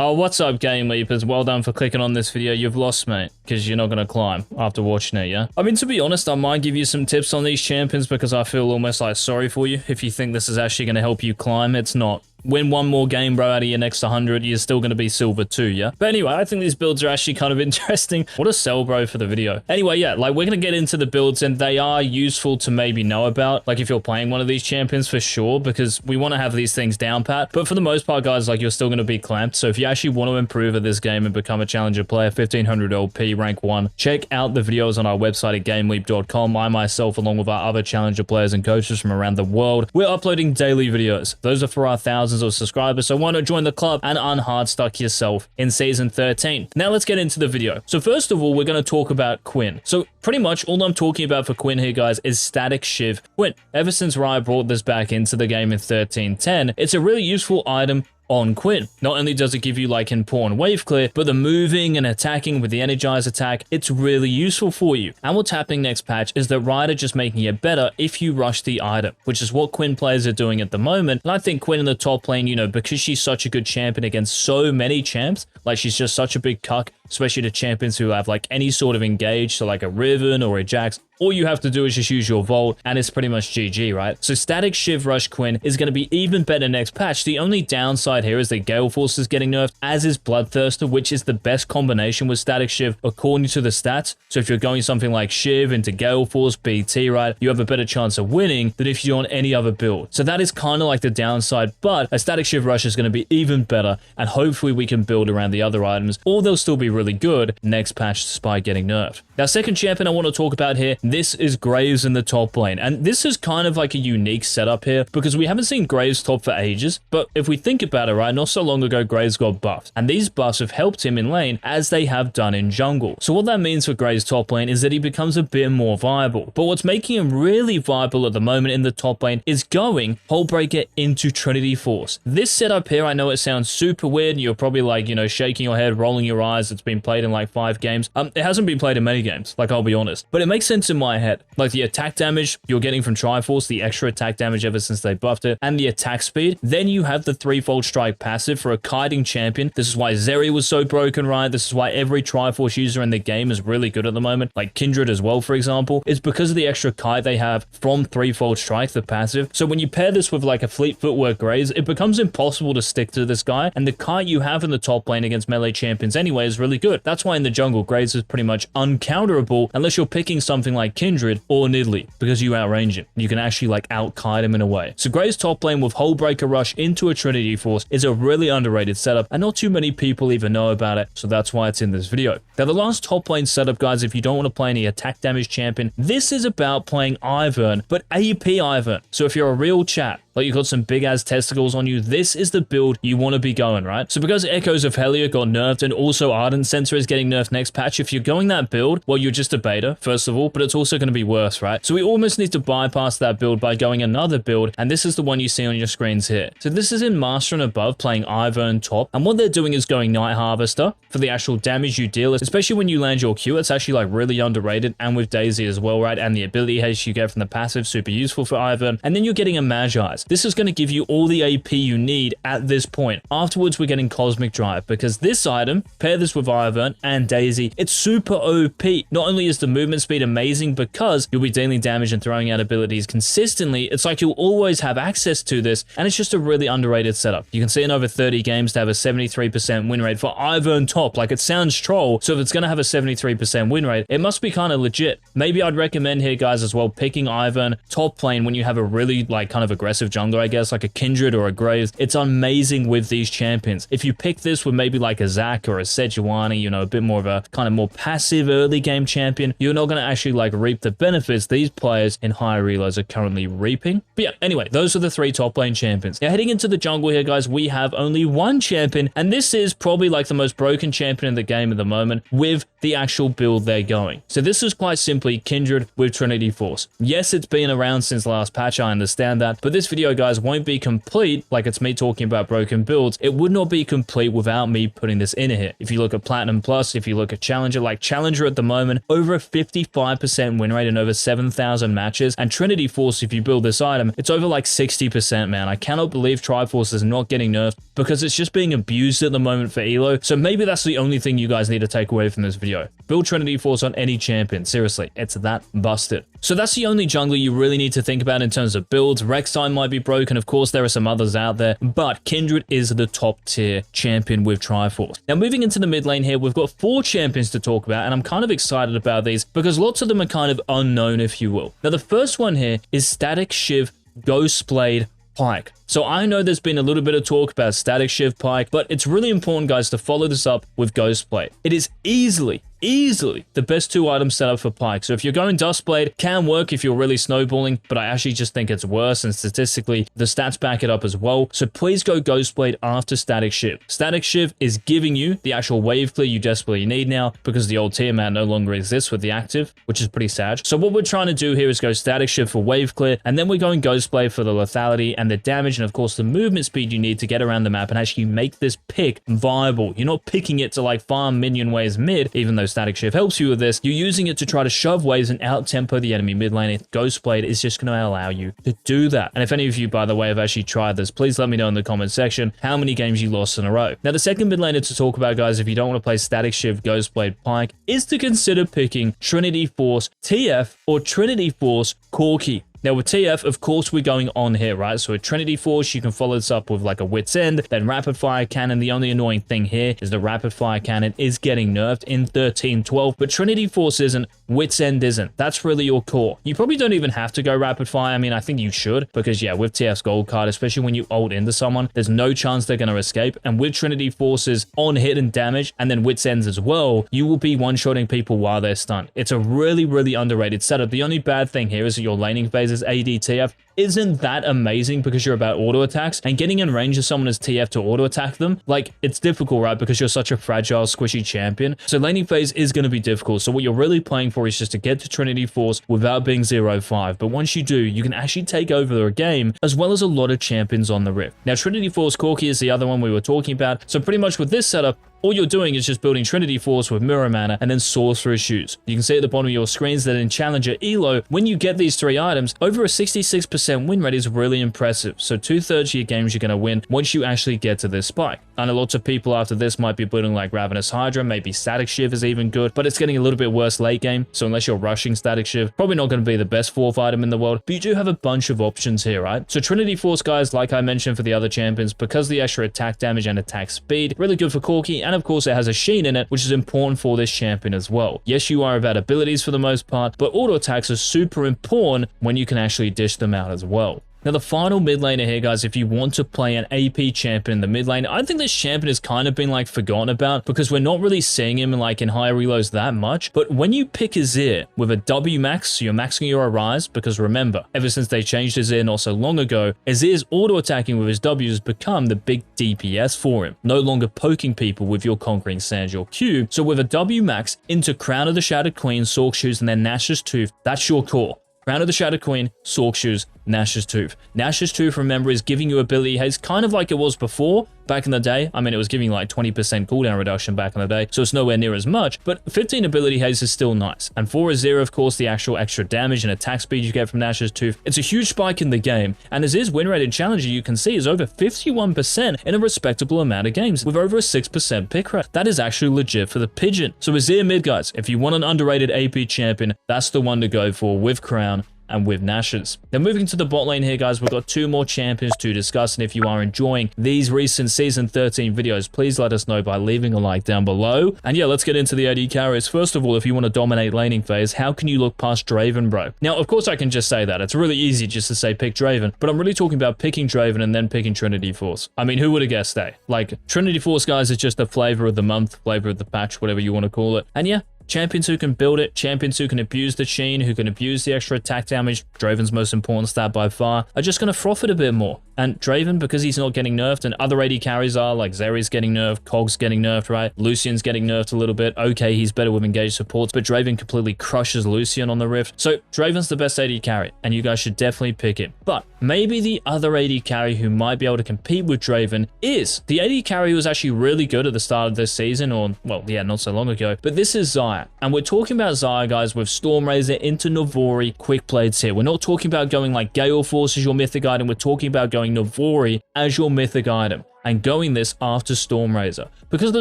Oh, what's up, GameLeapers? Well done for clicking on this video. You've lost, mate, because you're not going to climb after watching it, yeah? I mean, to be honest, I might give you some tips on these champions because I feel almost like sorry for you. If you think this is actually going to help you climb, it's not. Win one more game, bro, out of your next 100, you're still going to be silver too, yeah? But anyway, I think these builds are actually kind of interesting. What a sell, bro, for the video. Anyway, yeah, like, we're going to get into the builds, and they are useful to maybe know about, like, if you're playing one of these champions for sure, because we want to have these things down pat. But for the most part, guys, like, you're still going to be clamped. So if you actually want to improve at this game and become a challenger player, 1500 LP, rank 1, check out the videos on our website at GameLeap.com. I myself, along with our other challenger players and coaches from around the world, we're uploading daily videos. Those are for our thousands of subscribers. So why not join the club and unhardstuck yourself in Season 13? Now let's get into the video. So first of all, we're going to talk about Quinn. So pretty much all I'm talking about for Quinn here, guys, is Static Shiv Quinn. Ever since Riot brought this back into the game in 13.10, it's a really useful item on Quinn. Not only does it give you like important wave clear, but the moving and attacking with the energized attack, it's really useful for you. And what's happening next patch is that Riot are just making it better if you rush the item, which is what Quinn players are doing at the moment. And I think Quinn in the top lane, you know, because she's such a good champion against so many champs, like she's just such a big cuck, especially to champions who have like any sort of engage, so like a Riven or a Jax. All you have to do is just use your Volt, and it's pretty much GG, right? So Static Shiv Rush Quinn is going to be even better next patch. The only downside here is that Gale Force is getting nerfed, as is Bloodthirster, which is the best combination with Static Shiv according to the stats. So if you're going something like Shiv into Gale Force, BT, right, you have a better chance of winning than if you're on any other build. So that is kind of like the downside, but a Static Shiv Rush is going to be even better, and hopefully we can build around the other items, or they'll still be really good next patch despite getting nerfed. Now, second champion I want to talk about here, this is Graves in the top lane. And this is kind of like a unique setup here because we haven't seen Graves top for ages. But if we think about it, right, not so long ago, Graves got buffed. And these buffs have helped him in lane as they have done in jungle. So what that means for Graves top lane is that he becomes a bit more viable. But what's making him really viable at the moment in the top lane is going Hullbreaker into Trinity Force. This setup here, I know it sounds super weird. You're probably like, you know, shaking your head, rolling your eyes. It's been played in like 5 games. It hasn't been played in many games, like I'll be honest. But it makes sense in my head. Like the attack damage you're getting from Triforce, the extra attack damage ever since they buffed it, and the attack speed. Then you have the threefold strike passive for a kiting champion. This is why Zeri was so broken, right? This is why every Triforce user in the game is really good at the moment, like Kindred as well, for example. It's because of the extra kite they have from threefold strike, the passive. So when you pair this with like a fleet footwork Graves, it becomes impossible to stick to this guy, and the kite you have in the top lane against melee champions anyway is really good. That's why in the jungle, Graves is pretty much uncounterable unless you're picking something like Kindred or Nidalee, because you outrange him. You can actually like out-kite him in a way. So Graves top lane with Hullbreaker Rush into a Trinity Force is a really underrated setup, and not too many people even know about it, so that's why it's in this video. Now the last top lane setup, guys, if you don't want to play any attack damage champion, this is about playing Ivern, but AP Ivern. So if you're a real chat, like you got some big ass testicles on you, this is the build you want to be going, right? So because Echoes of Hellier got nerfed and also Ardent Sensor is getting nerfed next patch, if you're going that build, well, you're just a beta, first of all, but it's also going to be worse, right? So we almost need to bypass that build by going another build, and this is the one you see on your screens here. So this is in Master and above, playing Ivern top, and what they're doing is going Night Harvester for the actual damage you deal, especially when you land your Q. It's actually like really underrated, and with Daisy as well, right? And the ability haste you get from the passive, super useful for Ivern. And then you're getting a Magi's. This is going to give you all the AP you need at this point. Afterwards, we're getting Cosmic Drive, because this item, pair this with Ivern and Daisy, it's super OP. Not only is the movement speed amazing because you'll be dealing damage and throwing out abilities consistently, it's like you'll always have access to this, and it's just a really underrated setup. You can see in over 30 games to have a 73% win rate for Ivern top. Like, it sounds troll, so if it's going to have a 73% win rate, it must be kind of legit. Maybe I'd recommend here, guys, as well, picking Ivern top lane when you have a really like kind of aggressive jungler, I guess, like a Kindred or a Graves. It's amazing with these champions. If you pick this with maybe like a Zac or a Sejuani, you know, a bit more of a kind of more passive early game champion, you're not going to actually like reap the benefits these players in higher reloads are currently reaping. But yeah, anyway, those are the 3 top lane champions. Now heading into the jungle here, guys, we have only one champion, and this is probably like the most broken champion in the game at the moment with the actual build they're going. So this is quite simply Kindred with Trinity Force. Yes, it's been around since last patch, I understand that, but this video video, guys, won't be complete, like it's me talking about broken builds, it would not be complete without me putting this in here. If you look at Platinum Plus, if you look at Challenger, like Challenger at the moment, over a 55% win rate in over 7,000 matches, and Trinity Force, if you build this item, it's over like 60%, man. I cannot believe Triforce is not getting nerfed because it's just being abused at the moment for elo, so maybe that's the only thing you guys need to take away from this video. Build Trinity Force on any champion, seriously, it's that busted. So that's the only jungler you really need to think about in terms of builds. Rek'Sai might be broken, of course there are some others out there, but Kindred is the top tier champion with Triforce. Now moving into the mid lane here, we've got 4 champions to talk about, and I'm kind of excited about these because lots of them are kind of unknown, if you will. Now the first one here is Static Shiv Ghostblade Pyke. So I know there's been a little bit of talk about Static Shiv Pyke, but it's really important, guys, to follow this up with Ghostblade. It is easily the best 2 item setup for Pyke. So if you're going Duskblade, can work if you're really snowballing, but I actually just think it's worse, and statistically the stats back it up as well. So please go Ghostblade after Static Shiv. Static Shiv is giving you the actual wave clear you desperately need now because the old Tiamat no longer exists with the active, which is pretty sad. So what we're trying to do here is go Static Shiv for wave clear, and then we're going Ghostblade for the lethality and the damage, and of course the movement speed you need to get around the map and actually make this pick viable. You're not picking it to like farm minion waves mid, even though Static Shiv helps you with this. You're using it to try to shove waves and out-tempo the enemy mid lane. Ghostblade is just going to allow you to do that. And if any of you, by the way, have actually tried this, please let me know in the comment section how many games you lost in a row. Now, the second mid laner to talk about, guys, if you don't want to play Static Shiv Ghostblade Pyke, is to consider picking Trinity Force TF or Trinity Force Corki. Now with TF, of course, we're going on here, right? So with Trinity Force, you can follow this up with like a Wit's End, then Rapid Fire Cannon. The only annoying thing here is the Rapid Fire Cannon is getting nerfed in 13-12, but Trinity Force isn't, Wit's End isn't. That's really your core. You probably don't even have to go Rapid Fire. I mean, I think you should, because yeah, with TF's gold card, especially when you ult into someone, there's no chance they're going to escape. And with Trinity Force's on hit and damage, and then Wit's Ends as well, you will be one-shotting people while they're stunned. It's a really underrated setup. The only bad thing here is that your laning phase is AD/TF isn't that amazing because you're about auto attacks, and getting in range of someone as TF to auto attack them, like, it's difficult, right? Because you're such a fragile, squishy champion. So laning phase is going to be difficult. So what you're really playing for is just to get to Trinity Force without being 0-5. But once you do, you can actually take over a game, as well as a lot of champions on the Rift. Now, Trinity Force Corki is the other one we were talking about. So pretty much with this setup, all you're doing is just building Trinity Force with Mirror Mana and then Sorcerer's Shoes. You can see at the bottom of your screens that in Challenger Elo, when you get these 3 items, over a 66% win rate is really impressive. So 2/3 of your games you're going to win once you actually get to this spike. I know lots of people after this might be building like Ravenous Hydra, maybe Static Shiv is even good, but it's getting a little bit worse late game. So unless you're rushing Static Shiv, probably not going to be the best 4th item in the world, but you do have a bunch of options here, right? So Trinity Force, guys, like I mentioned for the other champions, because of the extra attack damage and attack speed, really good for Corki, and of course it has a Sheen in it, which is important for this champion as well. Yes, you are about abilities for the most part, but auto attacks are super important when you can actually dish them out as well. Now, the final mid laner here, guys, if you want to play an AP champion in the mid lane, I think this champion has kind of been like forgotten about because we're not really seeing him like in higher reloads that much. But when you pick Azir with a W max, so you're maxing your Arise, because remember, ever since they changed Azir not so long ago, Azir's auto attacking with his W has become the big DPS for him, no longer poking people with your Conquering Sands, your Q. So with a W max into Crown of the Shattered Queen, Sork Shoes, and then Nash's Tooth, that's your core. Crown of the Shattered Queen, Sork Shoes, Nash's Tooth. Nash's Tooth, remember, is giving you ability haste kind of like it was before, back in the day. I mean, it was giving like 20% cooldown reduction back in the day, so it's nowhere near as much, but 15 ability haste is still nice. And for Azir, of course, the actual extra damage and attack speed you get from Nash's Tooth, it's a huge spike in the game. And Azir's win rate in Challenger, you can see, is over 51% in a respectable amount of games, with over a 6% pick rate. That is actually legit for the Pigeon. So Azir mid, guys, if you want an underrated AP champion, that's the one to go for with Crown and with Nash's. Now moving to the bot lane here, guys, we've got 2 more champions to discuss, and if you are enjoying these recent Season 13 videos, please let us know by leaving a like down below. And yeah, let's get into the AD carries. First of all, if you want to dominate laning phase, how can you look past Draven, bro? Now, of course, I can just say that. It's really easy just to say pick Draven, but I'm really talking about picking Draven and then picking Trinity Force. I mean, who would have guessed that? Like, Trinity Force, guys, is just a flavor of the month, flavor of the patch, whatever you want to call it. And yeah, champions who can build it, champions who can abuse the Sheen, who can abuse the extra attack damage, Draven's most important stat by far, are just going to profit a bit more. And Draven, because he's not getting nerfed, and other AD carries are, like Zeri's getting nerfed, Cog's getting nerfed, right? Lucian's getting nerfed a little bit. Okay, he's better with engaged supports, but Draven completely crushes Lucian on the Rift. So Draven's the best AD carry, and you guys should definitely pick him. But maybe the other AD carry who might be able to compete with Draven is the AD carry who was actually really good at the start of this season, or, well, yeah, not so long ago, but this is Xayah. And we're talking about Xayah, guys, with Stormrazor into Navori quick blades here. We're not talking about going like Gale Force as your mythic item, we're talking about going Navori as your mythic item and going this after Stormrazor. Because of the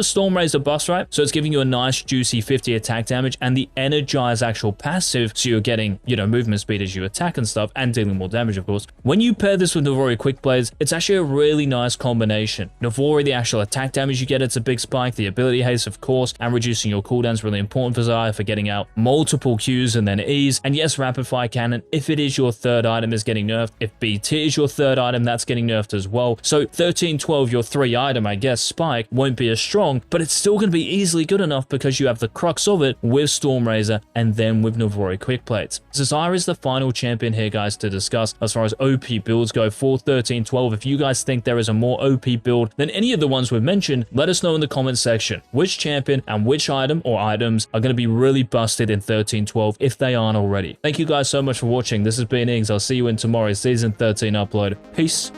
Stormrazor buffs, right? So it's giving you a nice juicy 50 attack damage and the Energize actual passive, so you're getting, you know, movement speed as you attack and stuff, and dealing more damage, of course. When you pair this with Navori Quick Blades, it's actually a really nice combination. Navori, the actual attack damage you get, it's a big spike. The ability haste, of course, and reducing your cooldown is really important for Xayah for getting out multiple Qs and then E's. And yes, Rapid Fire Cannon, if it is your third item, is getting nerfed. If BT is your third item, that's getting nerfed as well. So 13-12, your 3 item, I guess, spike, won't be as strong, but it's still going to be easily good enough because you have the crux of it with Stormrazor and then with Navori Quick Plates. Xayah is the final champion here, guys, to discuss as far as OP builds go for 13-12. If you guys think there is a more OP build than any of the ones we've mentioned, let us know in the comments section which champion and which item or items are going to be really busted in 13-12 if they aren't already. Thank you guys so much for watching. This has been Ings. I'll see you in tomorrow's Season 13 upload. Peace.